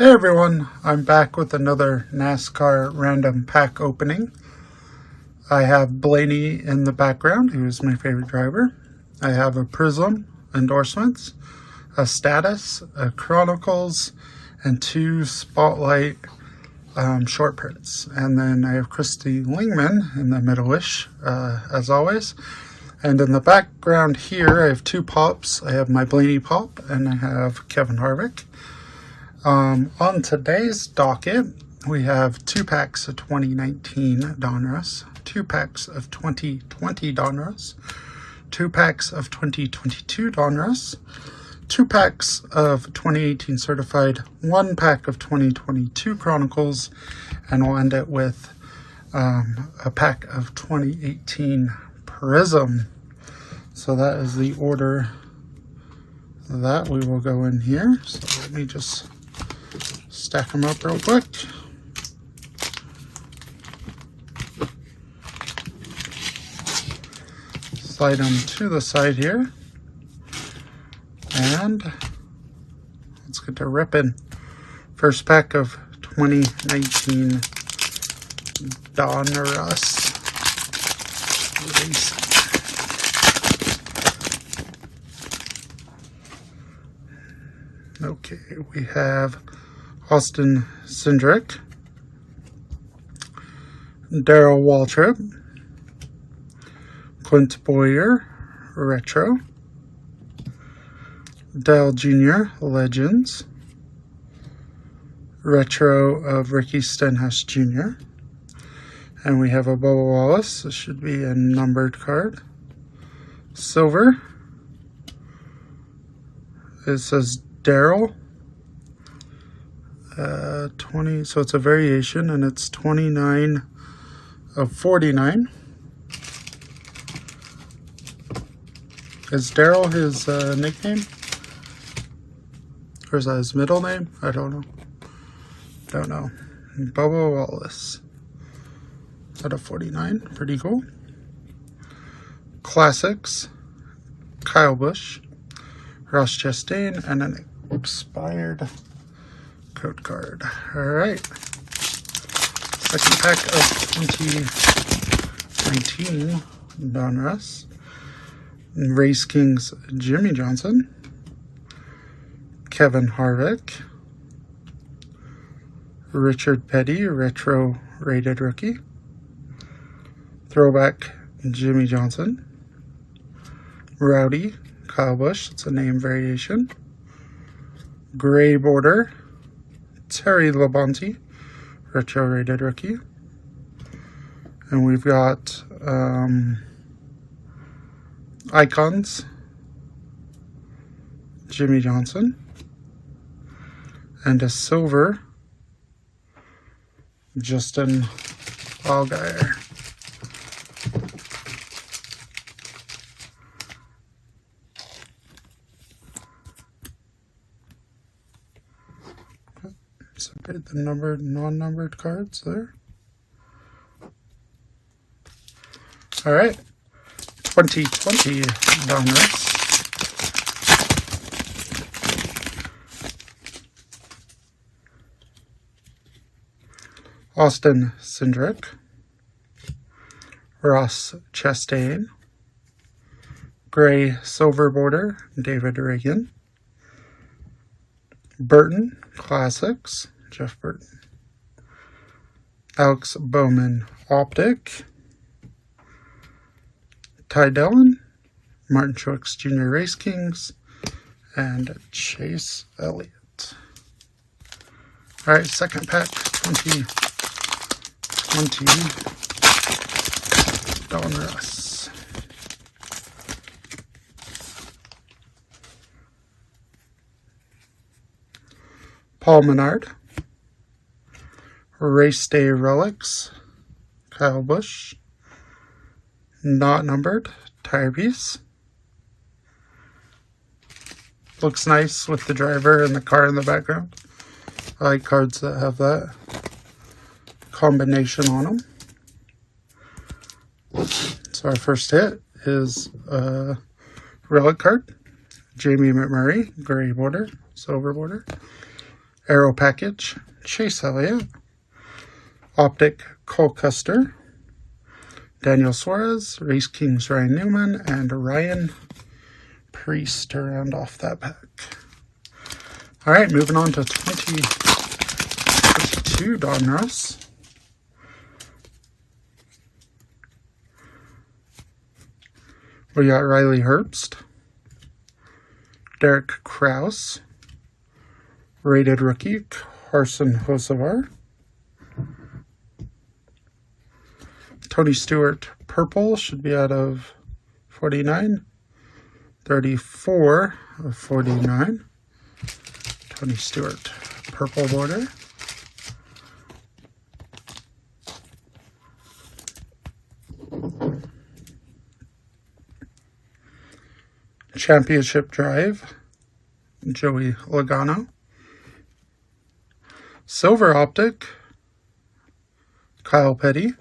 Hey everyone, I'm back with another NASCAR random pack opening. I have Blaney in the background, who is my favorite driver. I have a Prism endorsements, a Status, a Chronicles, and two Spotlight short prints. And then I have Christy Lingman in the middle-ish, as always. And in the background here, I have two pops. I have my Blaney pop, and I have Kevin Harvick. On today's docket, we have 2 packs of 2019 Donruss, 2 packs of 2020 Donruss, 2 packs of 2022 Donruss, 2 packs of 2018 Certified, 1 pack of 2022 Chronicles, and we'll end it with a pack of 2018 Prism. So that is the order that we will go in here. So let me just stack them up real quick. Slide them to the side here. And let's get to ripping. First pack of 2019 Donruss Racing. Okay, we have Austin Cindric, Darrell Waltrip, Clint Boyer, Retro, Dale Jr., Legends, Retro of Ricky Stenhouse Jr., and we have a Bubba Wallace. This should be a numbered card. Silver. It says Darrell. 20, so it's a variation, and it's 29 of 49. Is Darrell his nickname? Or is that his middle name? I don't know. Don't know. Bubba Wallace. Out of 49. Pretty cool. Classics. Kyle Busch. Ross Chastain. And an expired code card. Alright. Second pack of 2019 Donruss. Race Kings Jimmy Johnson. Kevin Harvick. Richard Petty, retro rated rookie. Throwback Jimmy Johnson. Rowdy Kyle Busch, it's a name variation. Gray border Terry Labonte, retro rated rookie. And we've got Icons Jimmy Johnson, and a silver Justin Allgaier. Separate the numbered, non-numbered cards there. All right, 2020 Donruss. Austin Cindric, Ross Chastain, gray silver border David Reagan, Burton Classics, Jeff Burton, Alex Bowman Optic, Ty Dillon, Martin Truex Jr. Race Kings, and Chase Elliott. All right, second pack, 2020 Donruss. Paul Menard, Race Day Relics, Kyle Busch, not numbered, tire piece. Looks nice with the driver and the car in the background. I like cards that have that combination on them. So our first hit is a relic card. Jamie McMurray, gray border, silver border. Aero Package, Chase Elliott. Optic, Cole Custer. Daniel Suarez, Race Kings Ryan Newman, and Ryan Priest to round off that pack. All right, moving on to 2022 Donruss. We got Riley Herbst, Derek Krause, rated rookie Carson Hocevar, Tony Stewart purple should be out of 49, 34 of 49. Tony Stewart purple border. Championship Drive, Joey Logano. Silver Optic, Kyle Petty.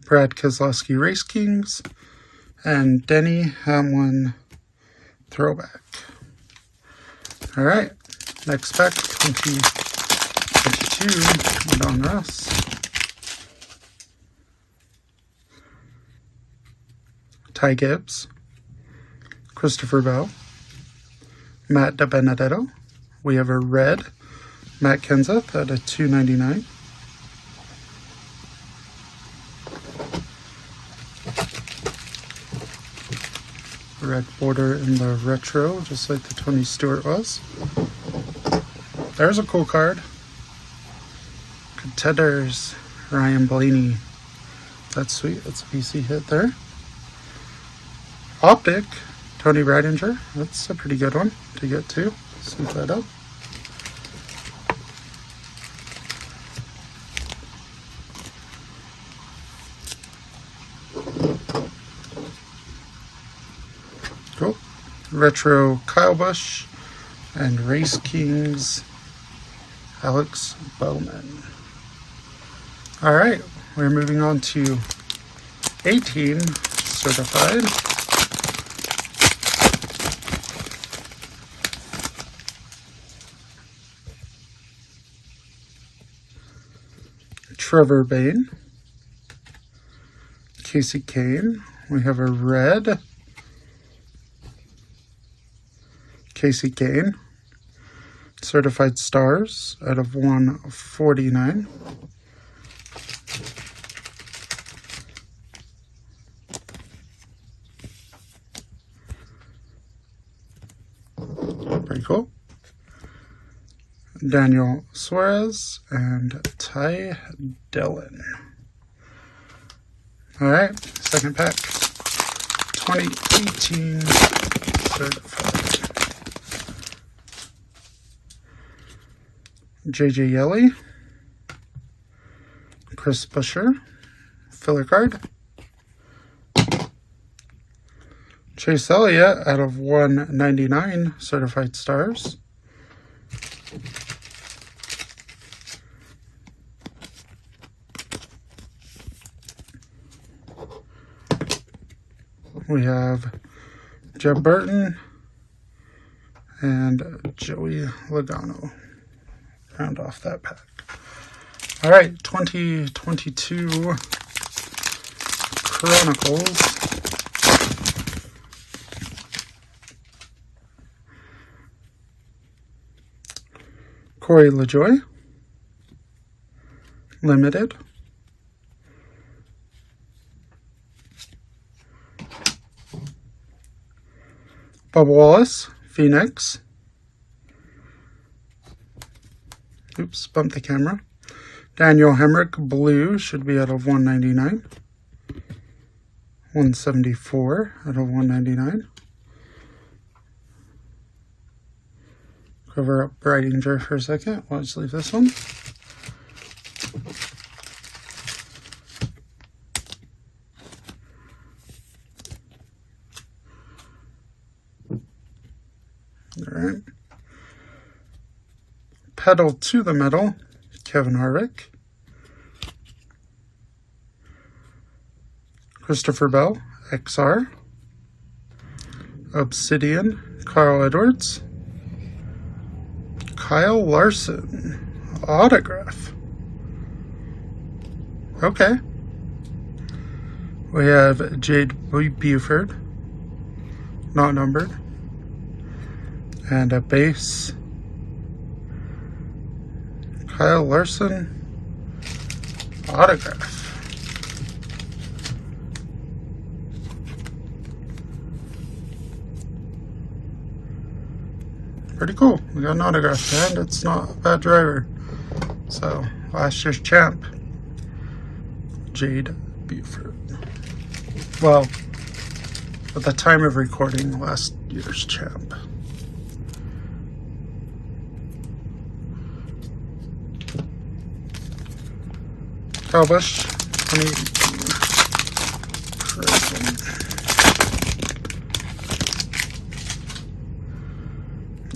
Brad Keselowski Race Kings, and Denny Hamlin Throwback. All right, next pack, 2022 Donruss. Ty Gibbs, Christopher Bell, Matt DiBenedetto. We have a red Matt Kenseth at a $2.99. Red border in the retro, just like the Tony Stewart was. There's a cool card. Contenders, Ryan Blaney. That's sweet. That's a PC hit there. Optic, Tony Ridinger. That's a pretty good one to get to. Sweep that up. Cool. Retro Kyle Busch and Race Kings Alex Bowman. All right, we're moving on to 18 certified. Trevor Bayne, Casey Kane. We have a red Casey Kane, certified stars out of 149. Pretty cool. Daniel Suarez and Ty Dillon. All right, second pack, 2018 certified. JJ Yeley, Chris Buescher, filler card. Chase Elliott out of 199 certified stars. We have Jeb Burton and Joey Logano. Round off that pack. All right, 2022 Chronicles. Corey LaJoie, limited. Bubba Wallace, Phoenix. Oops, bumped the camera. Daniel Hemrick, blue, should be out of 199. 174 out of 199. Cover up Ridinger for a second. I'll just leave this one. All right. Pedal to the Metal, Kevin Harvick. Christopher Bell, XR. Obsidian, Carl Edwards. Kyle Larson autograph. Okay. We have Jade Buford, not numbered, and a base Kyle Larson autograph. Pretty cool. We got an autograph, and it's not a bad driver. So, last year's champ, Jade Buford. Well, at the time of recording, last year's champ. Kyle Busch, 2018 Prism.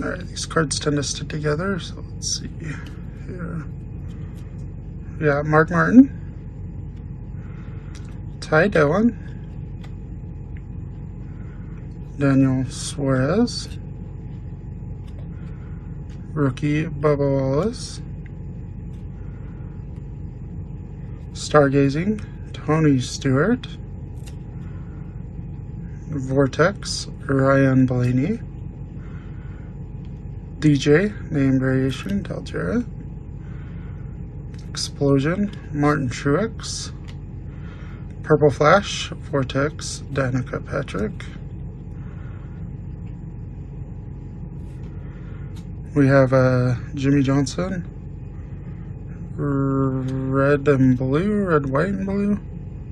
Alright, these cards tend to stick together, so let's see here. Yeah, Mark Martin, Ty Dillon, Daniel Suarez, rookie Bubba Wallace, Stargazing, Tony Stewart, Vortex, Ryan Blaney, DJ, name variation, Deltera, Explosion, Martin Truex, Purple Flash, Vortex, Danica Patrick. We have Jimmy Johnson, red and blue, red, white, and blue,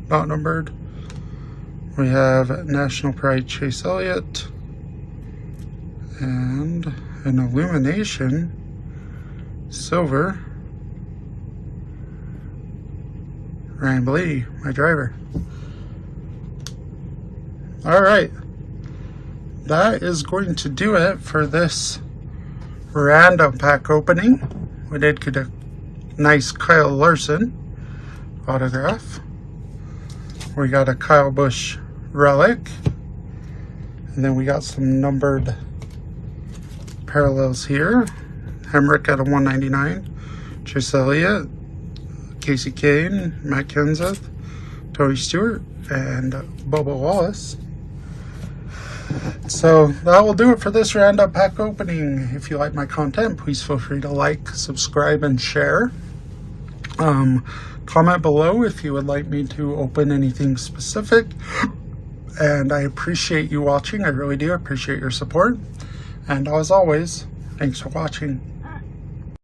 not numbered. We have National Pride Chase Elliott, and an Illumination silver Ryan Blaney, my driver. Alright, that is going to do it for this random pack opening. We did get a nice Kyle Larson autograph. We got a Kyle Busch relic, and then we got some numbered parallels here. Hemrick at a 199, Chase Elliott, Casey Kane, Matt Kenseth, Tony Stewart, and Bubba Wallace. So that will do it for this random pack opening. If you like my content, please feel free to like, subscribe, and share. Comment below if you would like me to open anything specific. And I appreciate you watching. I really do appreciate your support. And as always, thanks for watching.